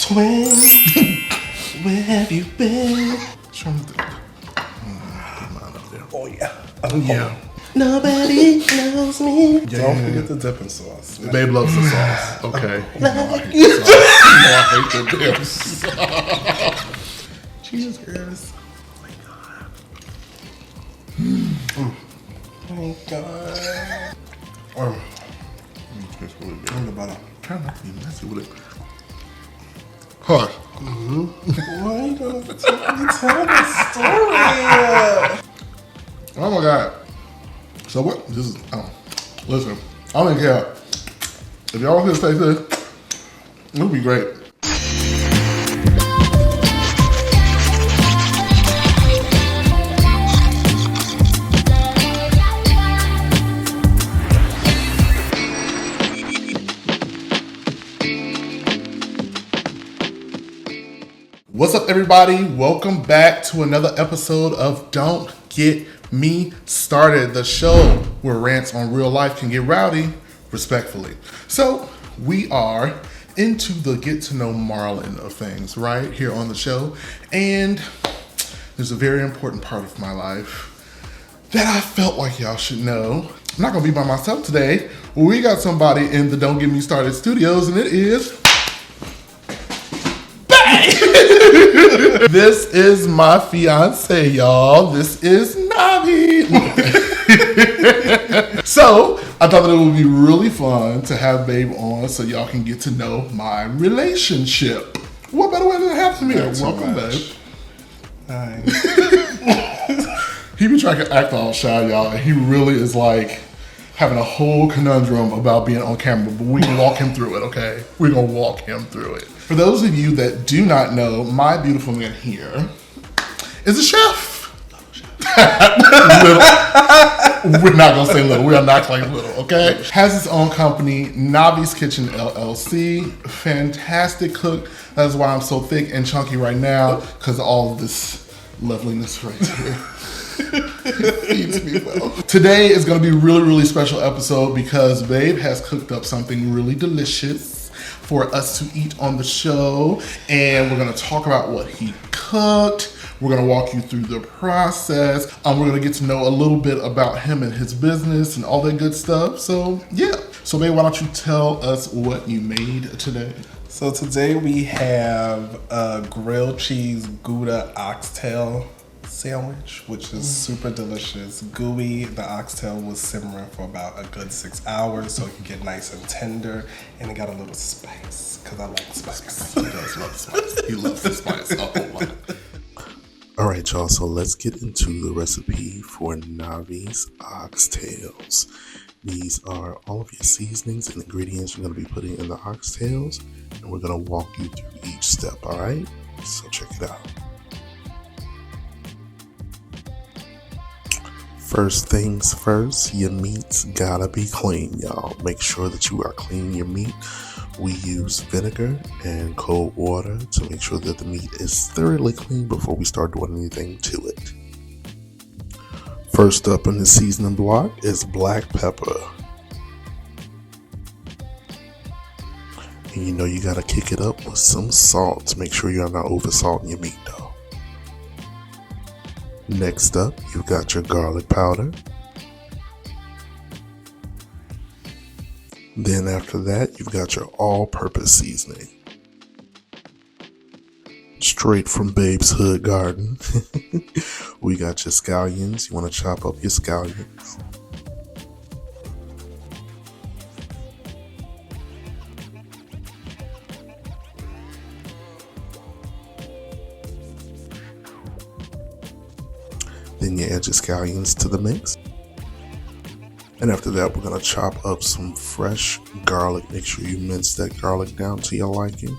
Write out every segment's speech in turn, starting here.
Twin, where have you been? Trying to put mine up there. Oh yeah. Oh yeah. Nobody knows me. Yeah. Don't forget the dipping sauce. Babe loves the sauce. Okay. Like You know I hate the damn sauce. Cheers. Oh my god. It's really good. On the bottom. Try not to be messy with it. Hush. Why are you gonna tell the story? Oh my god. So what? This is, listen, I don't even care. If y'all want to taste this, it'll be great. What's up, everybody? Welcome back to another episode of Don't Get Me Started, the show where rants on real life can get rowdy, respectfully. So we are into the get to know Marlin of things right here on the show. And there's a very important part of my life that I felt like y'all should know. I'm not gonna be by myself today. We got somebody in the Don't Get Me Started studios, and it is this is my fiance, y'all. This is Navi. So I thought that it would be really fun to have Babe on so y'all can get to know my relationship. What better way than to have him here? Welcome, Babe. Hi. He be trying to act all shy, y'all, and he really is like having a whole conundrum about being on camera, but we can walk him through it, okay? We're gonna walk him through it. For those of you that do not know, my beautiful man here is a chef. Little. We're not gonna say little. We are not claiming little, okay? Has his own company, Navis Kitchen LLC. Fantastic cook. That's why I'm so thick and chunky right now, because all of this loveliness right here. Feeds me well. Today is going to be a really, really special episode because Babe has cooked up something really delicious for us to eat on the show, and we're going to talk about what he cooked. We're going to walk you through the process. We're going to get to know a little bit about him and his business and all that good stuff. So yeah. So Babe, why don't you tell us what you made today? So today we have a grilled cheese Gouda oxtail sandwich, which is super delicious, gooey. The oxtail was simmering for about a good 6 hours, so it can get nice and tender, and it got a little spice because I like spice. He does love the spice. He loves the spice a whole lot. All right, y'all. So let's get into the recipe for Navis oxtails. These are all of your seasonings and ingredients you're going to be putting in the oxtails, and we're going to walk you through each step. All right. So check it out. First things first, your meat's gotta be clean, y'all. Make sure that you are cleaning your meat. We use vinegar and cold water to make sure that the meat is thoroughly clean before we start doing anything to it. First up in the seasoning block is black pepper. And you know you gotta kick it up with some salt to make sure you're not over salting your meat, though. Next up, you've got your garlic powder. Then after that, you've got your all-purpose seasoning. Straight from Babe's Hood Garden. We got your scallions. You want to chop up your scallions. Then you add your scallions to the mix. And after that, we're going to chop up some fresh garlic. Make sure you mince that garlic down to your liking.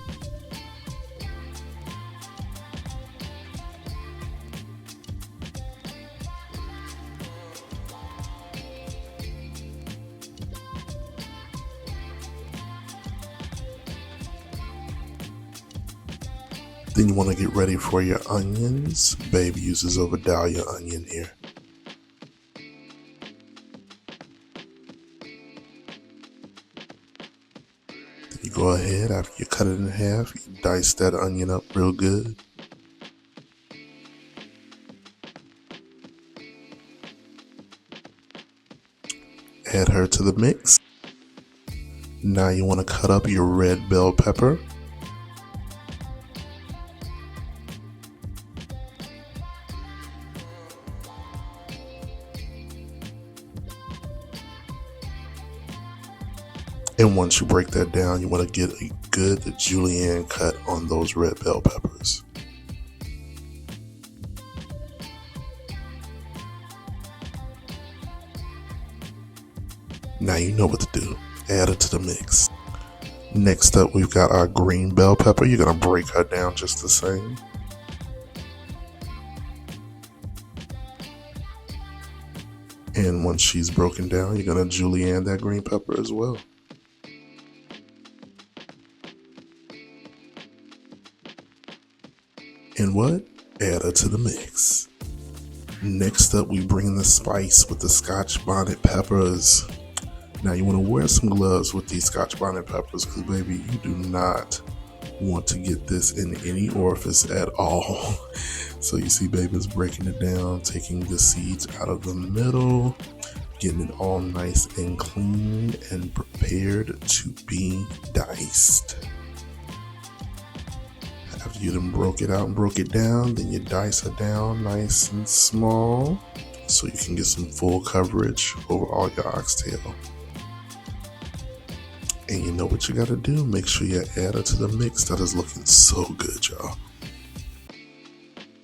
Then you want to get ready for your onions. Babe uses a Vidalia onion here. Then you go go ahead, after you cut it in half, you dice that onion up real good. Add her to the mix. Now you want to cut up your red bell pepper. And once you break that down, you want to get a good julienne cut on those red bell peppers. Now you know what to do. Add it to the mix. Next up, we've got our green bell pepper. You're going to break her down just the same. And once she's broken down, you're going to julienne that green pepper as well. And what? Add her to the mix. Next up, we bring the spice with the Scotch bonnet peppers. Now you want to wear some gloves with these Scotch bonnet peppers because, baby, you do not want to get this in any orifice at all. So you see, baby, it's breaking it down, taking the seeds out of the middle, getting it all nice and clean and prepared to be diced. After you done broke it out and broke it down, then you dice her down nice and small so you can get some full coverage over all your oxtail. And you know what you gotta do, make sure you add her to the mix. That is looking so good, y'all.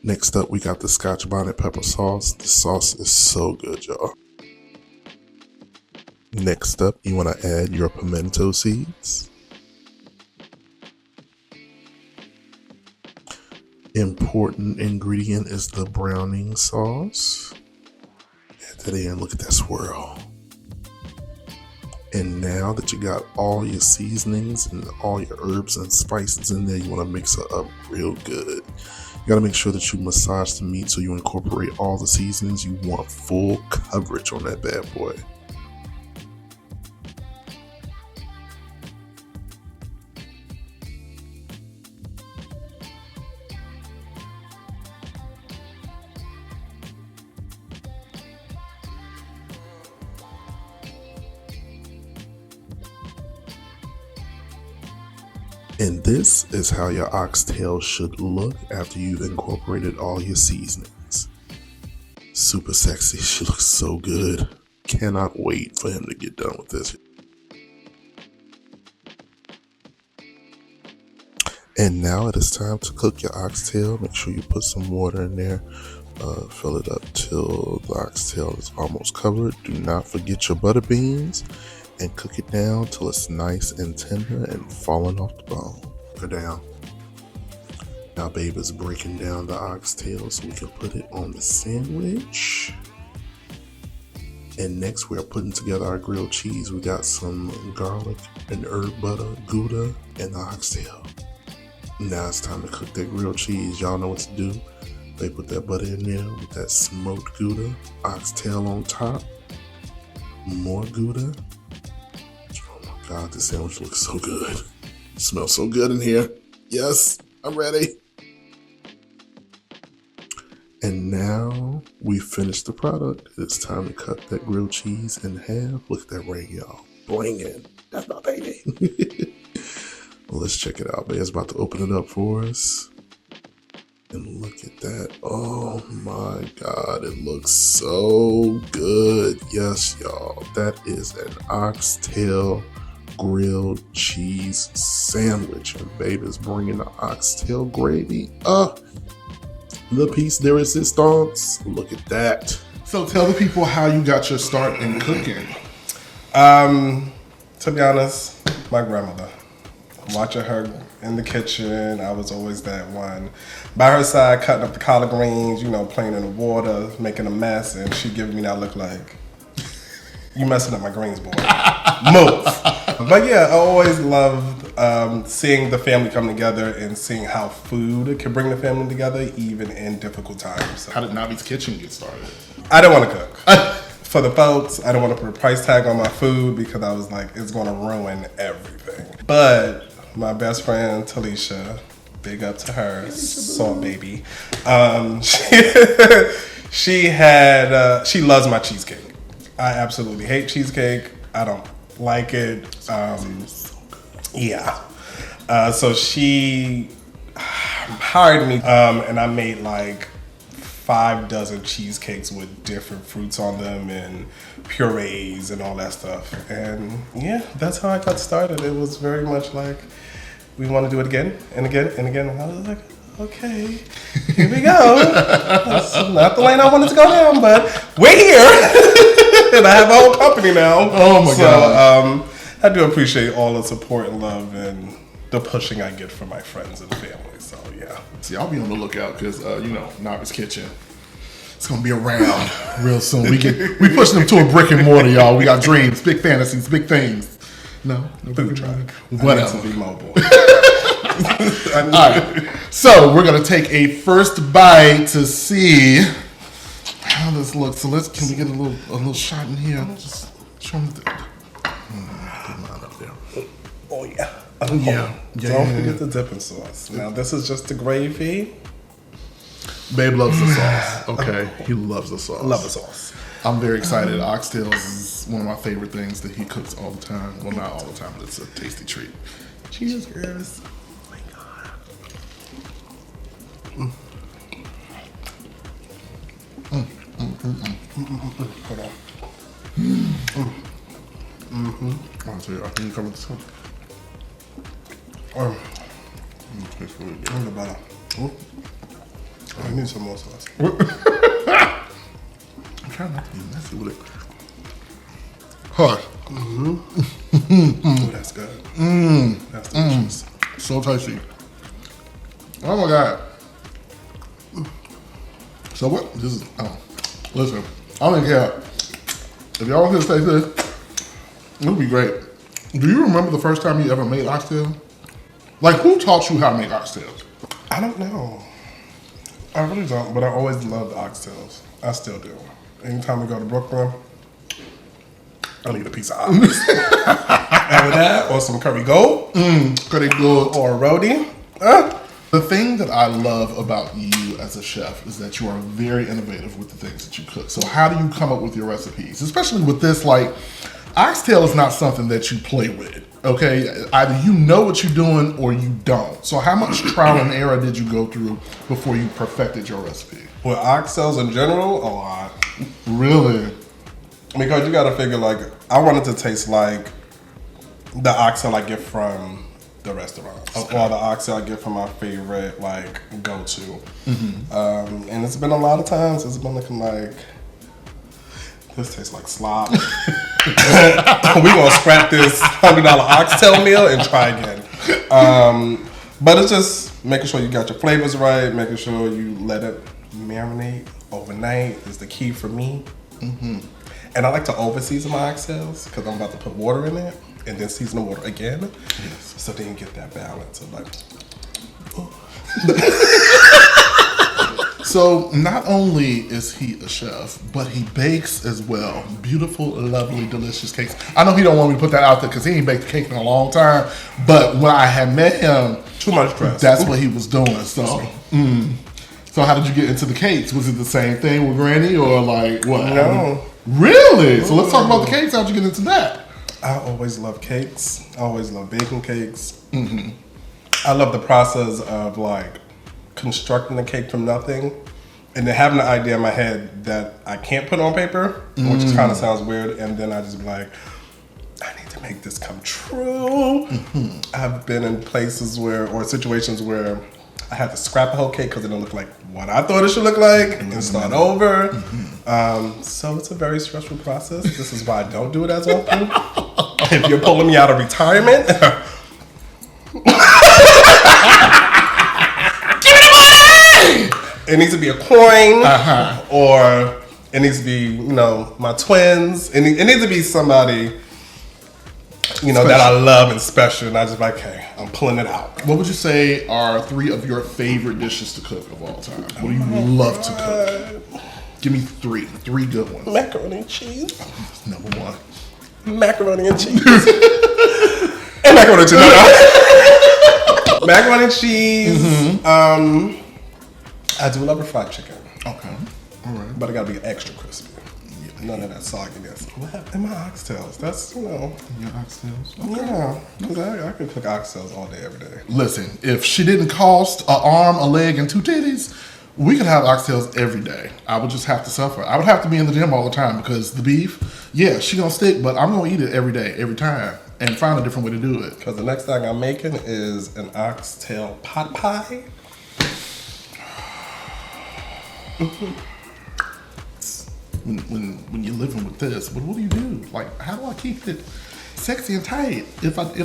Next up, we got the Scotch bonnet pepper sauce. The sauce is so good, y'all. Next up, you wanna add your pimento seeds. Important ingredient is the browning sauce. Add that in, look at that swirl. And now that you got all your seasonings and all your herbs and spices in there, you want to mix it up real good. You got to make sure that you massage the meat so you incorporate all the seasonings. You want full coverage on that bad boy. And this is how your oxtail should look after you've incorporated all your seasonings. Super sexy. She looks so good. Cannot wait for him to get done with this. And now it is time to cook your oxtail. Make sure you put some water in there. Fill it up till the oxtail is almost covered. Do not forget your butter beans. And cook it down till it's nice and tender and falling off the bone. Cook her down. Now, babe is breaking down the oxtail so we can put it on the sandwich. And next, we are putting together our grilled cheese. We got some garlic and herb butter, Gouda, and the oxtail. Now it's time to cook that grilled cheese. Y'all know what to do. They put that butter in there with that smoked Gouda, oxtail on top, more Gouda. God, this sandwich looks so good. It smells so good in here. Yes, I'm ready. And now we finished the product. It's time to cut that grilled cheese in half. Look at that ring, y'all. Blinging. That's my baby. Well, let's check it out. Babe's about to open it up for us. And look at that. Oh my God, it looks so good. Yes, y'all. That is an oxtail grilled cheese sandwich, and babe is bringing the oxtail gravy up. The piece de resistance. Look at that. So tell the people how you got your start in cooking. To be honest, my grandmother. Watching her in the kitchen, I was always that one by her side, cutting up the collard greens, you know, playing in the water, making a mess, and she giving me that look like, you messing up my greens, boy. Move. But yeah, I always loved seeing the family come together and seeing how food can bring the family together, even in difficult times. So, How did Navi's Kitchen get started? I didn't want to cook. For the folks, I didn't want to put a price tag on my food because I was like, it's going to ruin everything. But my best friend Talisha, big up to her, salt baby. She loves my cheesecake. I absolutely hate cheesecake. I don't like it. Yeah. So she hired me, and I made like 5 dozen cheesecakes with different fruits on them and purees and all that stuff. And yeah, that's how I got started. It was very much like, we want to do it again and again and again. And I was like, okay, here we go. That's not the lane I wanted to go down, but we're here. And I have a whole company now. Oh my God. I do appreciate all the support and love and the pushing I get from my friends and family. So yeah. See, I'll be on the lookout because Navis Kitchen. It's gonna be around real soon. We pushing them to a brick and mortar, y'all. We got dreams, big fantasies, big things. No Food truck. Whatever. I need to be mobile. All right. So we're gonna take a first bite to see how this looks. So can we get a little shot in here? Just show them put mine up there. Oh yeah. Yeah. Don't forget the dipping sauce. Now this is just the gravy. Babe loves the sauce. Okay, he loves the sauce. Love the sauce. I'm very excited. Oxtails is one of my favorite things that he cooks all the time. Well, not all the time, but it's a tasty treat. Cheers, girls. Oh my God. Hold on. I'll tell you, I can cover this up. Tastes really good. On the bottom. I need some more sauce. I'm trying not to be messy with it. Huh. Oh, that's good. That's delicious. So tasty. Oh my God. So what? This is, listen, I don't even care. If y'all want to taste this, it'll be great. Do you remember the first time you ever made oxtail? Like, who taught you how to make oxtails? I don't know. I really don't, but I always loved oxtails. I still do. Anytime we go to Brooklyn, I need a piece of ox. Either that or some curry goat. Curry goat. Or a roti. The thing that I love about you as a chef is that you are very innovative with the things that you cook. So how do you come up with your recipes? Especially with this, like, oxtail is not something that you play with, okay? Either you know what you're doing or you don't. So how much trial and error did you go through before you perfected your recipe? With oxtails in general, a lot. Really? Because you gotta figure, like, I want it to taste like the oxtail I get from the restaurants. Okay. Or the oxtail I get from my favorite, like, go-to. And it's been a lot of times, it's been looking like, this tastes like slop. We gonna scrap this $100 oxtail meal and try again. But it's just making sure you got your flavors right, making sure you let it marinate overnight is the key for me. And I like to over season my oxtails because I'm about to put water in it and then season the water again. Yes. So then you get that balance of like. So not only is he a chef, but he bakes as well. Beautiful, lovely, delicious cakes. I know he don't want me to put that out there because he ain't baked a cake in a long time. But when I had met him, too much stress. That's what he was doing. So, so how did you get into the cakes? Was it the same thing with Granny or like what? No. Really? So let's talk about the cakes. How'd you get into that? I always love cakes. I always love baking cakes. I love the process of like constructing the cake from nothing and then having the idea in my head that I can't put on paper, which kind of sounds weird, and then I just be like, I need to make this come true. I've been in places where, or situations where I had to scrap the whole cake because it didn't look like what I thought it should look like and start over. So it's a very stressful process. This is why I don't do it as often. If you're pulling me out of retirement, it needs to be a coin, or it needs to be, my twins. It needs to be somebody, that I love and special. And I just like, hey, I'm pulling it out. What would you say are 3 of your favorite dishes to cook of all time? What do you love to cook? Give me 3 good ones. Macaroni and cheese. Number 1. Macaroni and cheese. And macaroni and cheese. Macaroni and cheese. I do love a fried chicken. Okay. All right. But it gotta be extra crispy. None of that sogginess. What happened in my oxtails? That's, Your oxtails? Okay. yeah. Because I could cook oxtails all day, every day. Listen, if she didn't cost an arm, a leg, and 2 titties, we could have oxtails every day. I would just have to suffer. I would have to be in the gym all the time because the beef, yeah, she gonna stick, but I'm gonna eat it every day, every time, and find a different way to do it. Because the next thing I'm making is an oxtail pot pie. When you're living with this, what do you do? Like, how do I keep it sexy and tight if I can?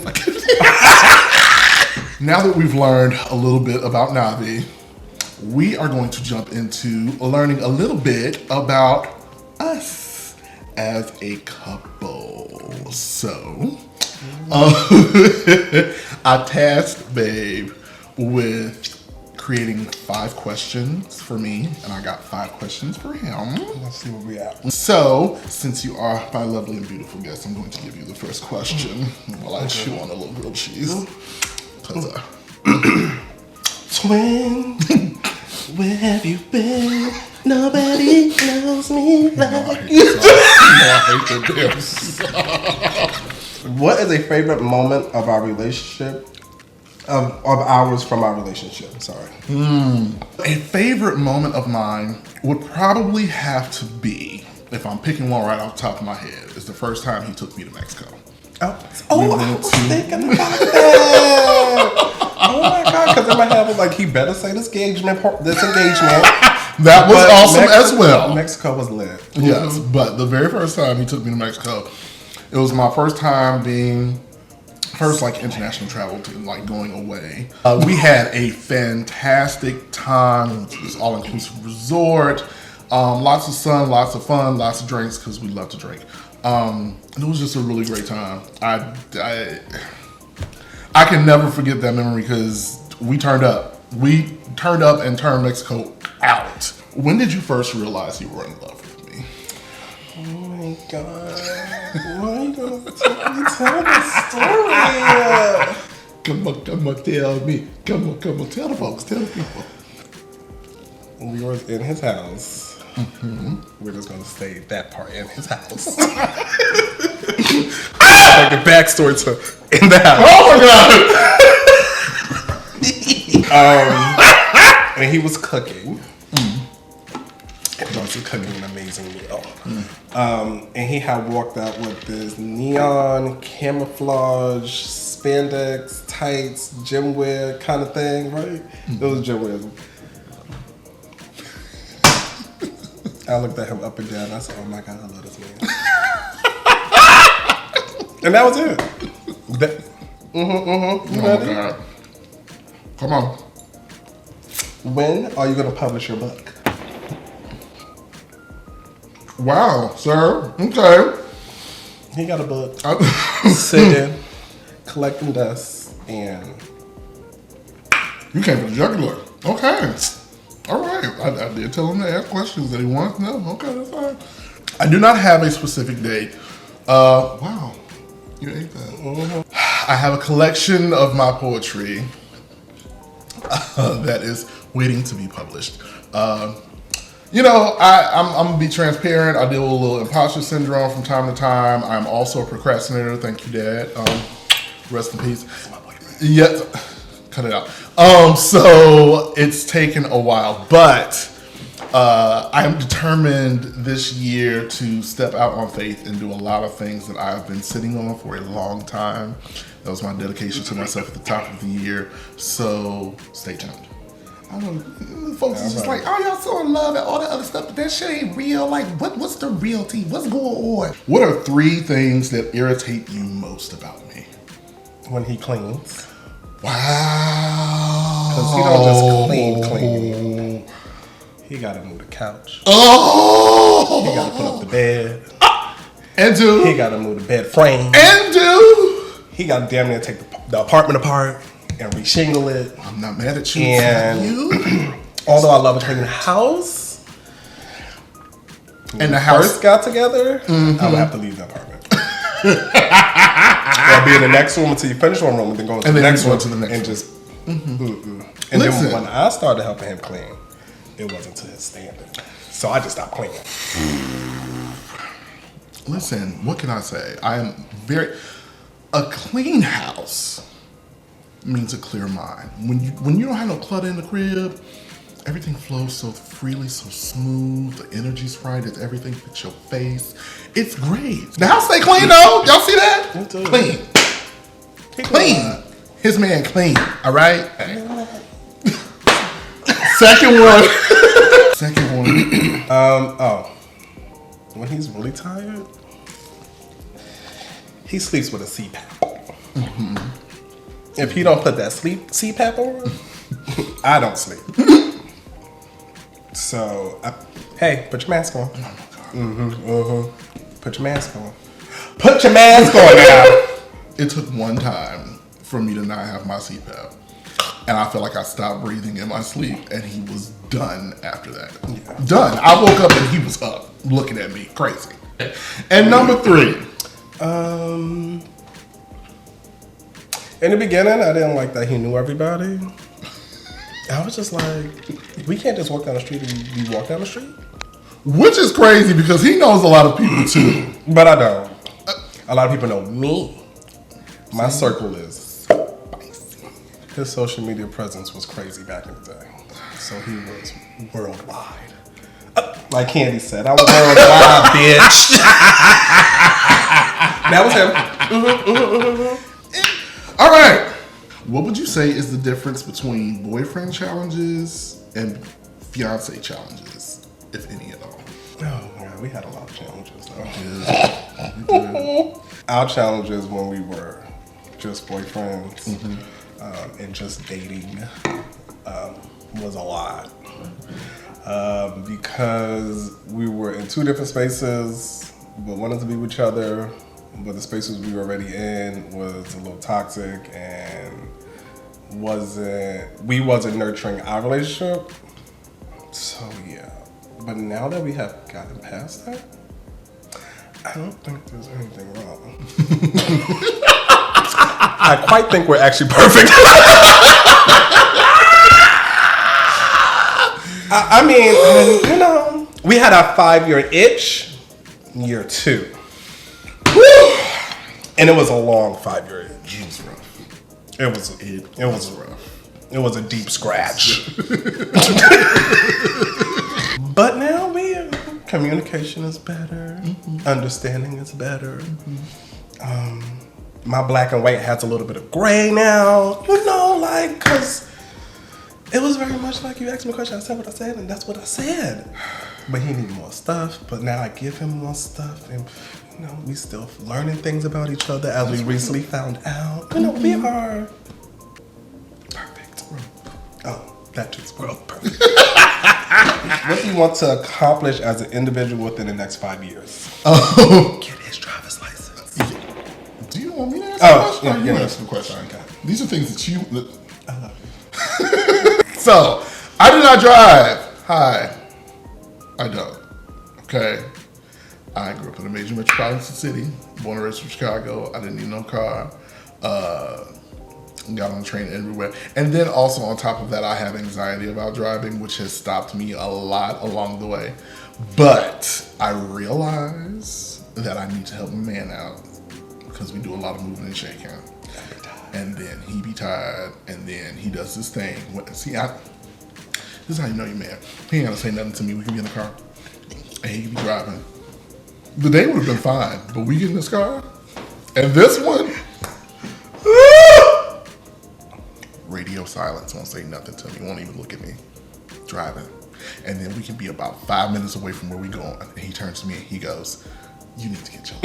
Now that we've learned a little bit about Navi, we are going to jump into learning a little bit about us as a couple. So, I tasked Babe with creating 5 questions for me, and I got 5 questions for him. Let's see where we at. So, since you are my lovely and beautiful guest, I'm going to give you the first question while I chew on a little grilled cheese. Twin, where have you been? Nobody knows me like you. What is a favorite moment of our relationship? Of ours from our relationship, sorry. A favorite moment of mine would probably have to be, if I'm picking one right off the top of my head, is the first time he took me to Mexico. I was thinking about that. Oh my God, because in my head was like, he better say this engagement. That was awesome as well. Mexico was lit. Yes, but the very first time he took me to Mexico, it was my first time being like international travel to like going away. We had a fantastic time. It was all-inclusive resort. Lots of sun, lots of fun, lots of drinks because we love to drink. It was just a really great time. I can never forget that memory because we turned up. We turned up and turned Mexico out. When did you first realize you were in love with me? Oh my God. Why are you going to tell the story? Come on, tell me. Come on, tell the folks, tell the people. We were in his house. We're just going to say that part, in his house. Like the backstory to in the house. Oh my God! And he was cooking. He was cooking an amazing meal. And he had walked out with this neon camouflage spandex tights gym wear kind of thing, right? It was gym wear. I looked at him up and down. I said, "Oh my God, I love this man." And that was it. You ready? God. Come on. When are you going to publish your book? Wow, sir. Okay. He got a book. Sitting, collecting dust, and you came to the jugular. Okay. All right. I did tell him to ask questions that he wants to know. Okay, that's fine. I do not have a specific date. Wow. You ate that. I have a collection of my poetry that is waiting to be published. You know, I'm gonna be transparent. I deal with a little imposter syndrome from time to time. I'm also a procrastinator. Thank you, Dad. Rest in peace. Yes. Cut it out. So it's taken a while, but I am determined this year to step out on faith and do a lot of things that I've been sitting on for a long time. That was my dedication to myself at the top of the year. So stay tuned. I don't know, folks is just like, oh, y'all so in love and all that other stuff, but that shit ain't real. Like, what's the real tea? What's going on? What are 3 things that irritate you most about me? when he cleans. Wow. Because he don't just clean. He gotta move the couch. Oh. He gotta put up the bed. And do. He gotta move the bed frame. And do. He gotta damn near take the apartment apart and reshingle it. I'm not mad at you. And although I love a clean house, and the house first got together, I would have to leave the apartment. Or be in the next room until you finish one room, and then go to the next one to the next and one. just And then when I started helping him clean, it wasn't to his standard. So I just stopped cleaning. Listen, what can I say? A clean house means a clear mind. When you don't have no clutter in the crib, everything flows so freely, so smooth. The energy's right. Everything fits your face. It's great. The house stay clean though. Y'all see that? Clean. Clean. His man clean. All right. Second one. When he's really tired, he sleeps with a CPAP. If he don't put that CPAP on, I don't sleep. So, hey, put your mask on. Put your mask on. Put your mask on now. It took one time for me to not have my CPAP. And I felt like I stopped breathing in my sleep, and he was done after that. Yeah. Done. I woke up and he was up, looking at me, crazy. And number 3. In the beginning, I didn't like that he knew everybody. I was just like, we can't just walk down the street and we walk down the street. Which is crazy because he knows a lot of people too. But I don't. A lot of people know me. My circle is spicy. His social media presence was crazy back in the day. So he was worldwide. Like Candy said, I was worldwide, bitch. That was him. All right. What would you say is the difference between boyfriend challenges and fiance challenges, if any at all? Oh my God, we had a lot of challenges though. Our challenges when we were just boyfriends and just dating was a lot. Because we were in 2 different spaces, but wanted to be with each other, but the spaces we were already in was a little toxic and we wasn't nurturing our relationship. So yeah. But now that we have gotten past that, I don't think there's anything wrong. I quite think we're actually perfect. I mean, you know, we had our 5-year itch, year 2. Woo! And it was a long 5-year itch. It was rough. It was rough. It was a deep scratch. But now communication is better. Understanding is better. My black and white has a little bit of gray now. You know, like, because it was very much like you asked me a question, I said what I said, and that's what I said. But he needed more stuff, but now I give him more stuff, and you know, we still learning things about each other as we recently found out. You know, we are perfect. Oh, that too's perfect. What do you want to accomplish as an individual within the next 5 years? Oh. Get his driver's license. Do you want me to answer the question? Yeah, answer the question. Okay. These are things that you... I love you. So, I do not drive. Hi. I don't. Okay. I grew up in a major metropolitan city. Born and raised from Chicago. I didn't need no car. Got on the train everywhere. And then also on top of that, I have anxiety about driving, which has stopped me a lot along the way. But I realize that I need to help a man out because we do a lot of moving and shaking. And then he be tired, and then he does this thing. See, this is how you know you're man. He ain't gotta say nothing to me. We can be in the car, and he can be driving. The day would have been fine, but we get in this car, and this one, radio silence, won't say nothing to me, won't even look at me, driving. And then we can be about 5 minutes away from where we going, and he turns to me and he goes, "You need to get your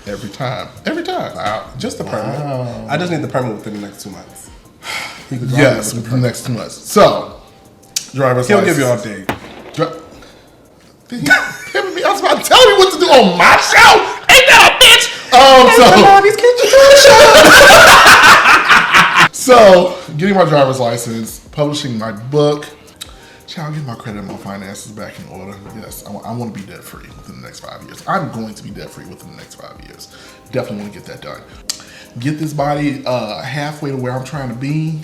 Every time. Wow. Just the permit. I just need the permit within the next 2 months. Yes, within the next 2 months. So, driver's He'll license. give you all day. Did he pimp me? I was about to tell me what to do on my show. Ain't that a bitch? So, getting my driver's license, publishing my book, child, get my credit and my finances back in order. Yes, I want to be debt free within the next 5 years. I'm going to be debt free within the next 5 years. Definitely want to get that done. Get this body halfway to where I'm trying to be,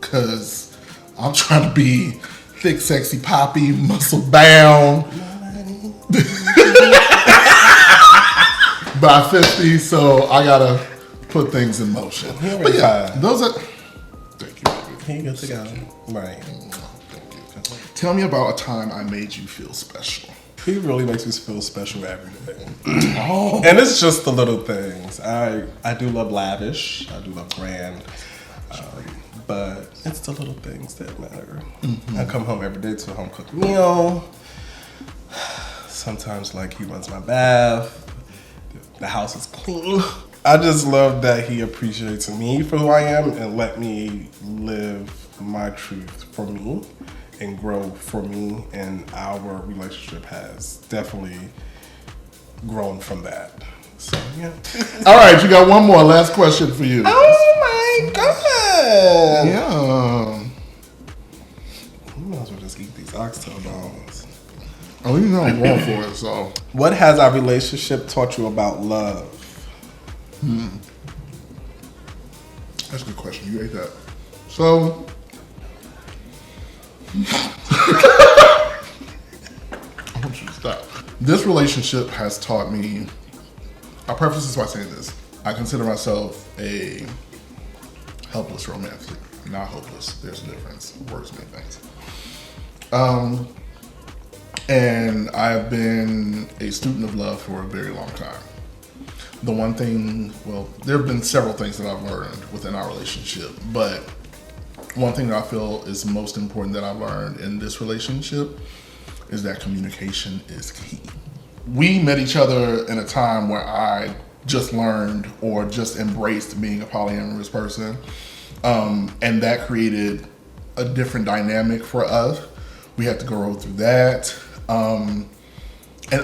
because I'm trying to be thick, sexy, poppy, muscle bound by 50, so I gotta put things in motion. But yeah, those are. Thank you, baby. He good to go. Right. Thank you. Tell me about a time I made you feel special. He really makes me feel special every day. Oh. And it's just the little things. I do love lavish. I do love grand. But it's the little things that matter. I come home every day to a home cooked meal. Sometimes like he runs my bath. The house is clean. I just love that he appreciates me for who I am and let me live my truth for me and grow for me, and our relationship has definitely grown from that. So yeah. All right, you got one more last question for you. Oh my god! Yeah. You might as well just eat these oxtail dogs. Oh, you know I'm going for it. So, what has our relationship taught you about love? That's a good question. You ate that. So. I want you to stop. This relationship has taught me. I preface this by saying this. I consider myself a helpless romantic, not hopeless. There's a difference. Words mean things. And I've been a student of love for a very long time. The one thing, well, there have been several things that I've learned within our relationship, but one thing that I feel is most important that I've learned in this relationship is that communication is key. We met each other in a time where I just learned or just embraced being a polyamorous person. And that created a different dynamic for us. We had to go through that. And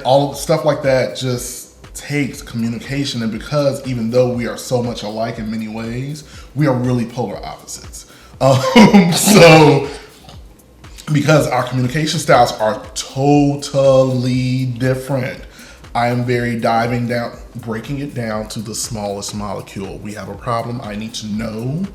all of the stuff like that just takes communication. And because even though we are so much alike in many ways, we are really polar opposites. So because our communication styles are totally different, I am very diving down, breaking it down to the smallest molecule. We have a problem. I need to know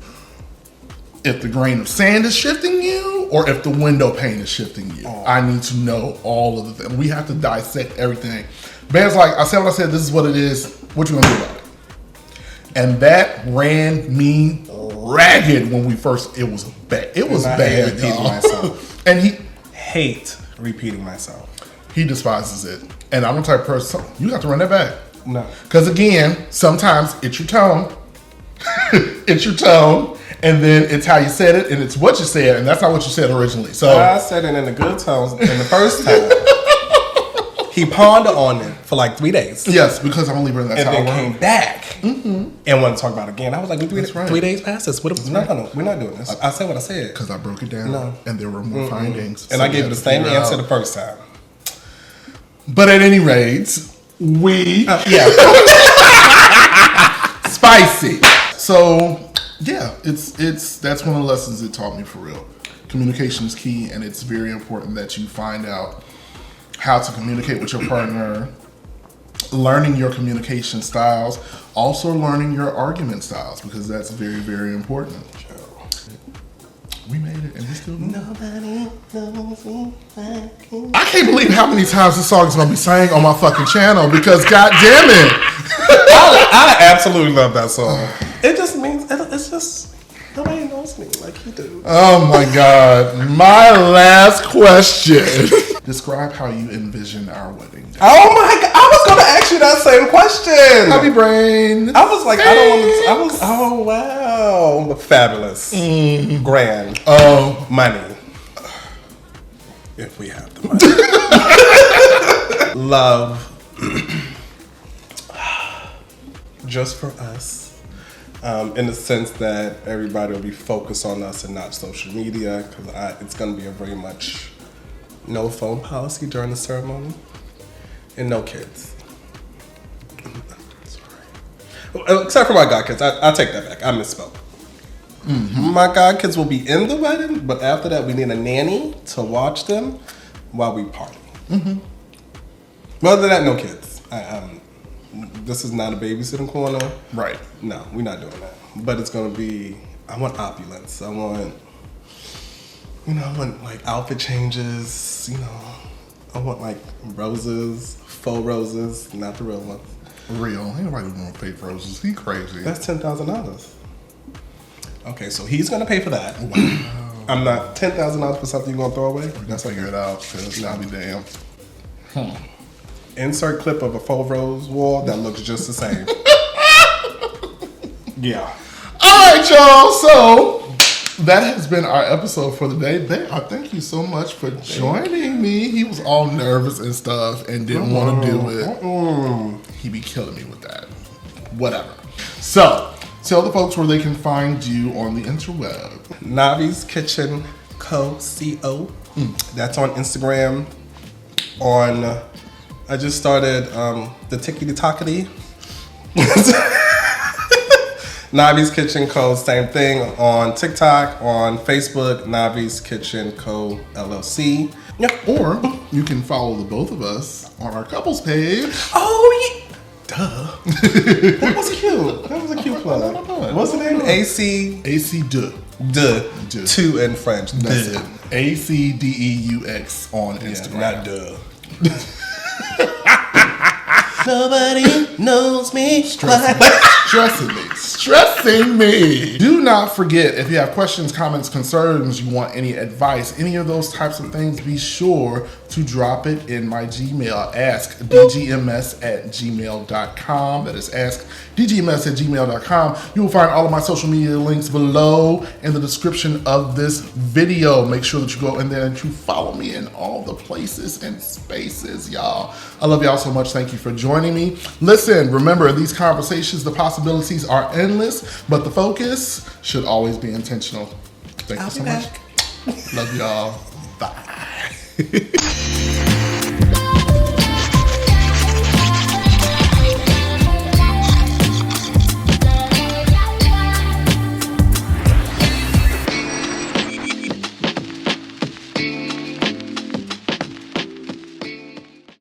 if the grain of sand is shifting you or if the window pane is shifting you. I need to know all of the things. We have to dissect everything. Ben's like, I said what I said, this is what it is. What you gonna do about it? And that ran me ragged when we first, it was bad. It was bad, repeating myself. And he hate repeating myself. He despises it. And I'm the type of person, you have to run that back. No. Because again, sometimes it's your tone. It's your tone. And then it's how you said it, and it's what you said, and that's not what you said originally. So I said it in the good tones in the first time. He pondered on it for like 3 days. Yes, because I'm only bringing that and time. And then came back and wanted to talk about it again. I was like, 3 days past this. No, we're not doing this. I said what I said. Because I broke it down, and there were more findings. And so I gave you the same answer the first time. But at any rate, we... Spicy. So... yeah, that's one of the lessons it taught me for real. Communication is key, and it's very important that you find out how to communicate with your partner, learning your communication styles, also learning your argument styles, because that's very, very important. We made it, and we still moving. Nobody knows me like you. I can't believe how many times this song is gonna be sang on my fucking channel, because god damn it. I absolutely love that song. It just means, it's just, nobody knows me like you do. Oh my God. My last question. Describe how you envision our wedding day. Oh my God. I was going to ask you that same question. Happy brain. I was like, oh wow. Fabulous. Grand. Oh. Money. If we have the money. Love. Just for us. In the sense that everybody will be focused on us and not social media, because it's going to be a very much no phone policy during the ceremony, and no kids. Sorry. Except for my godkids. I take that back. I misspoke. My godkids will be in the wedding, but after that, we need a nanny to watch them while we party. But other than that, no kids. This is not a babysitting corner. Right. No, we're not doing that. But it's gonna be. I want opulence. I want like outfit changes. I want like roses, faux roses, not the real ones. Real. Ain't nobody doing fake roses. He crazy. That's $10,000. Okay, so he's gonna pay for that. Wow. I'm not $10,000 for something you're gonna throw away. Let's figure it out, because I'll be damned. Insert clip of a faux rose wall that looks just the same. Yeah. All right, y'all. So that has been our episode for the day. Thank you so much for joining me. He was all nervous and stuff and didn't want to do it. He be killing me with that. Whatever. So tell the folks where they can find you on the interweb. Navis Kitchen Co. That's on Instagram. I just started the Tickety Tockety. Navis Kitchen Co. Same thing on TikTok, on Facebook. Navis Kitchen Co. LLC. Yep. Or you can follow the both of us on our couples page. Oh yeah. Duh. That was cute. That was a cute plug. What's the name? ACDeux. Two in French. That's it. ACDEUX on Instagram. Not duh. Nobody knows me. Stressing me. Do not forget, if you have questions, comments, concerns, you want any advice, any of those types of things, be sure to drop it in my Gmail, askdgms@gmail.com. That is askdgms@gmail.com. You will find all of my social media links below in the description of this video. Make sure that you go in there and you follow me in all the places and spaces, y'all. I love y'all so much. Thank you for joining me. Listen, remember, these conversations, the possibilities are endless, but the focus should always be intentional. Thank you so much. Love y'all. Bye.